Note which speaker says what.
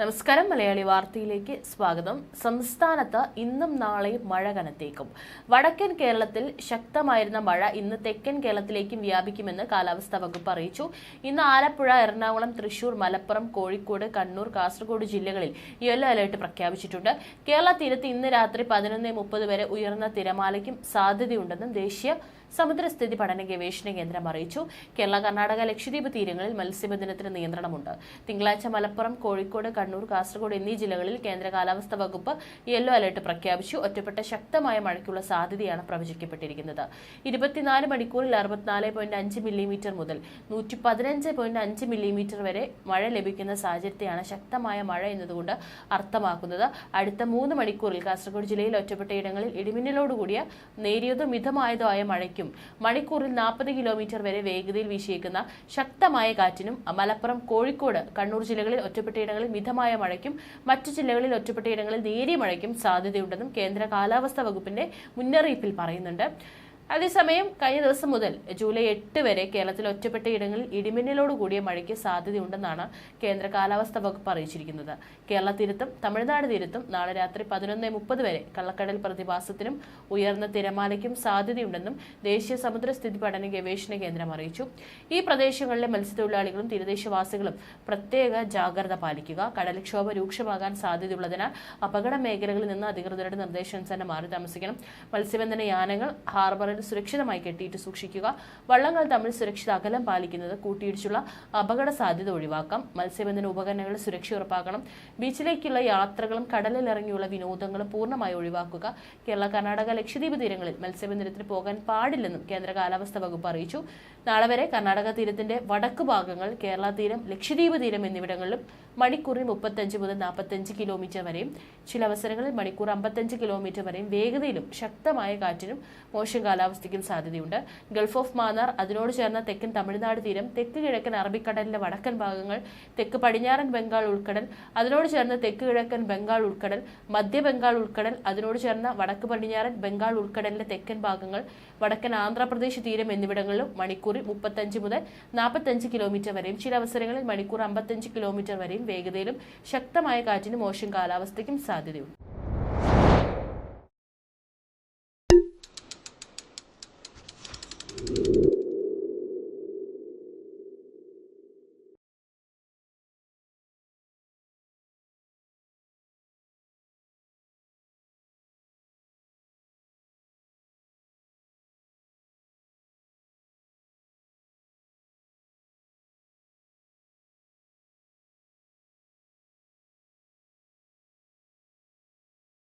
Speaker 1: നമസ്കാരം. മലയാളി വാർത്തയിലേക്ക് സ്വാഗതം. സംസ്ഥാനത്ത് ഇന്നും നാളെയും മഴ കനത്തേക്കും. വടക്കൻ കേരളത്തിൽ ശക്തമായിരുന്ന മഴ ഇന്ന് തെക്കൻ കേരളത്തിലേക്കും വ്യാപിക്കുമെന്ന് കാലാവസ്ഥാ വകുപ്പ് അറിയിച്ചു. ഇന്ന് ആലപ്പുഴ, എറണാകുളം, തൃശൂർ, മലപ്പുറം, കോഴിക്കോട്, കണ്ണൂർ, കാസർഗോഡ് ജില്ലകളിൽ യെല്ലോ അലർട്ട് പ്രഖ്യാപിച്ചിട്ടുണ്ട്. കേരള തീരത്ത് ഇന്ന് രാത്രി 11:30 വരെ ഉയർന്ന തിരമാലയ്ക്കും സാധ്യതയുണ്ടെന്നും ദേശീയ സമുദ്രസ്ഥിതി പഠന ഗവേഷണ കേന്ദ്രം അറിയിച്ചു. കേരള, കർണാടക, ലക്ഷദ്വീപ് തീരങ്ങളിൽ മത്സ്യബന്ധനത്തിന് നിയന്ത്രണമുണ്ട്. തിങ്കളാഴ്ച മലപ്പുറം, കോഴിക്കോട്, കണ്ണൂർ, കാസർഗോഡ് എന്നീ ജില്ലകളിൽ കേന്ദ്ര കാലാവസ്ഥാ വകുപ്പ് യെല്ലോ അലർട്ട് പ്രഖ്യാപിച്ചു. ഒറ്റപ്പെട്ട ശക്തമായ മഴയ്ക്കുള്ള സാധ്യതയാണ് പ്രവചിക്കപ്പെട്ടിരിക്കുന്നത്. 24 മണിക്കൂറിൽ 64.5 മില്ലിമീറ്റർ മുതൽ 115.5 മില്ലിമീറ്റർ വരെ മഴ ലഭിക്കുന്ന സാഹചര്യത്തെയാണ് ശക്തമായ മഴ എന്നതുകൊണ്ട് അർത്ഥമാക്കുന്നത്. അടുത്ത 3 മണിക്കൂറിൽ കാസർഗോഡ് ജില്ലയിൽ ഒറ്റപ്പെട്ടയിടങ്ങളിൽ ഇടിമിന്നലോടുകൂടിയ നേരിയതോ മിതമായതോ ആയ മഴയ്ക്കും മണിക്കൂറിൽ 40 കിലോമീറ്റർ വരെ വേഗതയിൽ വീശിയേക്കുന്ന ശക്തമായ കാറ്റിനും മലപ്പുറം, കോഴിക്കോട്, കണ്ണൂർ ജില്ലകളിൽ ഒറ്റപ്പെട്ടയിടങ്ങളിൽ മിതമായ മഴയ്ക്കും മറ്റു ജില്ലകളിൽ ഒറ്റപ്പെട്ടയിടങ്ങളിൽ നേരിയ മഴയ്ക്കും സാധ്യതയുണ്ടെന്നും കേന്ദ്ര കാലാവസ്ഥാ വകുപ്പിന്റെ മുന്നറിയിപ്പിൽ പറയുന്നുണ്ട്. അതേസമയം കഴിഞ്ഞ ദിവസം മുതൽ ജൂലൈ 8 വരെ കേരളത്തിൽ ഒറ്റപ്പെട്ട ഇടങ്ങളിൽ ഇടിമിന്നലോട് കൂടിയ മഴയ്ക്ക് സാധ്യതയുണ്ടെന്നാണ് കേന്ദ്ര കാലാവസ്ഥാ വകുപ്പ് അറിയിച്ചിരിക്കുന്നത്. കേരള തീരത്തും തമിഴ്നാട് തീരത്തും നാളെ രാത്രി 11:30 വരെ കള്ളക്കടൽ പ്രതിഭാസത്തിനും ഉയർന്ന തിരമാലയ്ക്കും സാധ്യതയുണ്ടെന്നും ദേശീയ സമുദ്രസ്ഥിതി പഠന ഗവേഷണ കേന്ദ്രം അറിയിച്ചു. ഈ പ്രദേശങ്ങളിലെ മത്സ്യത്തൊഴിലാളികളും തീരദേശവാസികളും പ്രത്യേക ജാഗ്രത പാലിക്കുക. കടൽക്ഷോഭം രൂക്ഷമാകാൻ സാധ്യതയുള്ളതിനാൽ അപകട മേഖലകളിൽ നിന്ന് അധികൃതരുടെ നിർദ്ദേശാനുസരണം മാറി താമസിക്കണം. മത്സ്യബന്ധന യാനങ്ങൾ ഹാർബറിൽ സുരക്ഷിതമായി കെട്ടിയിട്ട് സൂക്ഷിക്കുക. വള്ളങ്ങൾ തമ്മിൽ സുരക്ഷിത അകലം പാലിക്കുന്നത് കൂട്ടിയിടിച്ചുള്ള അപകട സാധ്യത ഒഴിവാക്കാം. മത്സ്യബന്ധന ഉപകരണങ്ങളുടെ സുരക്ഷ ഉറപ്പാക്കണം. ബീച്ചിലേക്കുള്ള യാത്രകളും കടലിൽ ഇറങ്ങിയുള്ള വിനോദങ്ങളും പൂർണ്ണമായി ഒഴിവാക്കുക. കേരള, കർണാടക, ലക്ഷദ്വീപ് തീരങ്ങളിൽ മത്സ്യബന്ധനത്തിന് പോകാൻ പാടില്ലെന്നും കേന്ദ്ര കാലാവസ്ഥാ വകുപ്പ് അറിയിച്ചു. നാളെ വരെ കർണാടക തീരത്തിന്റെ വടക്കു ഭാഗങ്ങൾ, കേരള തീരം, ലക്ഷദ്വീപ് തീരം എന്നിവിടങ്ങളിലും മണിക്കൂറിൽ 35 മുതൽ 45 കിലോമീറ്റർ വരെയും ചില അവസരങ്ങളിൽ മണിക്കൂർ 55 കിലോമീറ്റർ വരെയും വേഗതയിലും ശക്തമായ കാറ്റിനും മോശം കാലാവസ്ഥയ്ക്കും സാധ്യതയുണ്ട്. ഗൾഫ് ഓഫ് മാന്നാർ, അതിനോട് ചേർന്ന തെക്കൻ തമിഴ്നാട് തീരം, തെക്ക് കിഴക്കൻ അറബിക്കടലിന്റെ വടക്കൻ ഭാഗങ്ങൾ, തെക്ക് പടിഞ്ഞാറൻ ബംഗാൾ ഉൾക്കടൽ, അതിനോട് ചേർന്ന തെക്ക് കിഴക്കൻ ബംഗാൾ ഉൾക്കടൽ, മധ്യ ബംഗാൾ ഉൾക്കടൽ, അതിനോട് ചേർന്ന വടക്ക് പടിഞ്ഞാറൻ ബംഗാൾ ഉൾക്കടലിന്റെ തെക്കൻ ഭാഗങ്ങൾ, വടക്കൻ ആന്ധ്രാപ്രദേശ് തീരം എന്നിവിടങ്ങളിലും മണിക്കൂറിൽ 35 മുതൽ 45 കിലോമീറ്റർ വരെയും ചില അവസരങ്ങളിൽ മണിക്കൂർ 55 കിലോമീറ്റർ വരെയും വേഗതയിലും ശക്തമായ കാറ്റിനും മോശം കാലാവസ്ഥയ്ക്കും സാധ്യതയുണ്ട്.